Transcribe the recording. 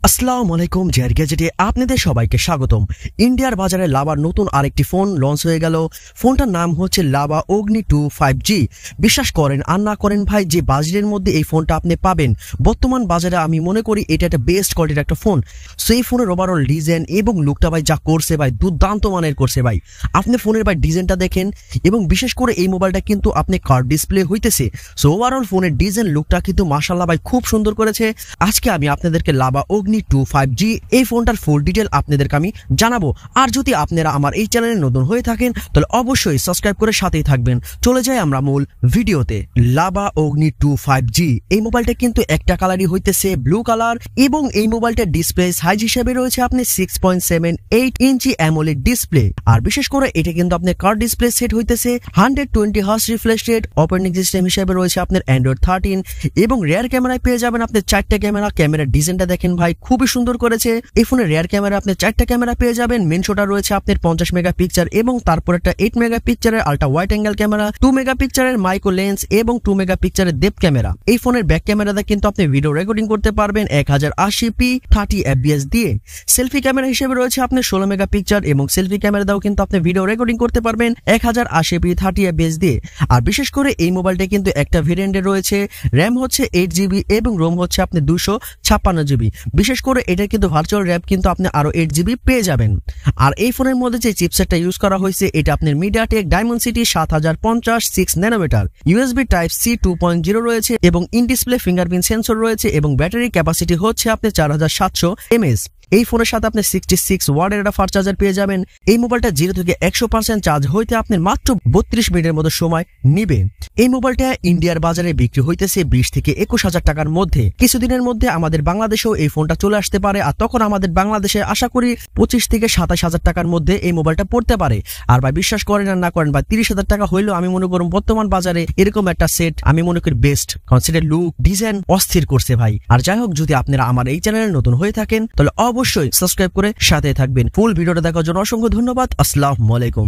আসসালামু আলাইকুম GadgeT আপনাদের সবাইকে স্বাগতম। ইন্ডিয়ার বাজারে লাভার নতুন আরেকটি ফোন লঞ্চ হয়ে গেল। ফোনটার নাম হচ্ছে লাভা অগ্নি 2 5G। বিশ্বাস করেন আর না করেন ভাই, যে বাজেটের মধ্যে এই ফোনটা আপনি পাবেন বর্তমান বাজারে আমি মনে করি এটা একটা বেস্ট কোয়ালিটির একটা ফোন। সো এই ফোনের ওভারঅল ডিজাইন এবং লুকটা ভাই যা করছে ভাই দুর্দান্ত মানের করছে ভাই। আপনি ফোনের ভাই ডিজাইনটা দেখেন এবং বিশেষ করে এই মোবাইলটা কিন্তু আপনি কার্ভ ডিসপ্লে হইতেছে। সো ওভারঅল ফোনের ডিজাইন লুকটা কিন্তু মাশাআল্লাহ ভাই খুব সুন্দর করেছে। আজকে আমি আপনাদেরকে লাভা অগ্নি 2 5G এই ফোনটার ফুল ডিটেল আপনাদেরকে আমি জানাবো। আর যদি আপনারা আমার এই চ্যানেলে নতুন হয়ে থাকেন তাহলে অবশ্যই সাবস্ক্রাইব করে সাথেই থাকবেন। চলে যাই আমরা মূল ভিডিওতে। লাভা অগ্নি 2 5G এই মোবাইলটা কিন্তু একটা কালারই হইতেছে ব্লু কালার এবং এই মোবাইলটার ডিসপ্লে সাইজ হিসেবে রয়েছে আপনি 6.78 ইঞ্চি অ্যামোলেড ডিসপ্লে। আর বিশেষ করে এটা কিন্তু আপনার কার্ভ ডিসপ্লে সেট হইতেছে 120 hertz refresh rate. Operating system হিসেবে রয়েছে আপনার অ্যান্ড্রয়েড 13 এবং রিয়ার ক্যামেরায় পেয়ে যাবেন আপনি 4টা ক্যামেরা। ক্যামেরার ডিজাইনটা দেখেন ভাই খুবই সুন্দর করেছে। এই ফোনের রিয়ার ক্যামেরা আপনি 4টা ক্যামেরা পেয়ে যাবেন। মেন শোটা রয়েছে আপনার 50 মেগাপিক্সেল এবং তারপর একটা 8 মেগাপিক্সেলের আলট্রা ওয়াইড অ্যাঙ্গেল ক্যামেরা, 2 মেগাপিক্সেলের মাইক্রো লেন্স এবং 2 মেগাপিক্সেলের ডেপথ ক্যামেরা। এই ফোনের ব্যাক ক্যামেরাতে কিন্তু আপনি ভিডিও রেকর্ডিং করতে পারবেন 1080p 30 fps দিয়ে। সেলফি ক্যামেরা হিসেবে রয়েছে আপনার 16 মেগাপিক্সেল এবং সেলফি ক্যামেরা দাও কিন্তু আপনি ভিডিও রেকর্ডিং করতে পারবেন 1080p 30 fps দিয়ে। আর বিশেষ করে এই মোবাইলটা কিন্তু একটা ভেরিয়েন্টে রয়েছে, র্যাম হচ্ছে 8GB এবং রোম হচ্ছে আপনি 256GB। বিশেষ করে এটা কিন্তু ভার্চুয়াল র্যাম কিন্তু আপনি আরো 8GB পেয়ে যাবেন। আর এই ফোনের মধ্যে যে চিপসেটটা ইউজ করা হয়েছে এটা আপনার MediaTek Dimensity 7050 6 nanometre, USB type C 2.0 রয়েছে এবং ইন ডিসপ্লে ফিঙ্গারপ্রিন্ট সেন্সর রয়েছে এবং ব্যাটারি ক্যাপাসিটি হচ্ছে আপনি 4700 mAh। এই ফোনের সাথে আপনি 66 ওয়াটের একটা ফাস্ট চার্জার পেয়ে যাবেন। এই মোবাইলটা 0 থেকে 100% চার্জ হইতে আপনার মাত্র 32 মিনিটের মতো সময় নিবে। এই মোবাইলটা ইন্ডিয়ার বাজারে বিক্রি হইতেছে 20 থেকে 21,000 টাকার মধ্যে। কিছুদিনের মধ্যে আমাদের বাংলাদেশেও এই ফোনটা চলে আসতে পারে। আর তখন আমাদের বাংলাদেশে আশা করি 25 থেকে 27,000 টাকার মধ্যে এই মোবাইলটা পড়তে পারে। আর ভাই বিশ্বাস করেন আর না করেন ভাই 30,000 টাকা হইলেও আমি মনে করুন বর্তমান বাজারে এরকম একটা সেট আমি মনে করি বেস্ট। কনসিডার লুক ডিজাইন অস্থির করছে ভাই। আর যাই হোক, যদি আপনারা আমার এই চ্যানেলে নতুন হয়ে থাকেন তাহলে অবশ্যই সাবস্ক্রাইব করে সাথে থাকবেন। ফুল ভিডিওটা দেখার জন্য অসংখ্য ধন্যবাদ। আসসালামু আলাইকুম।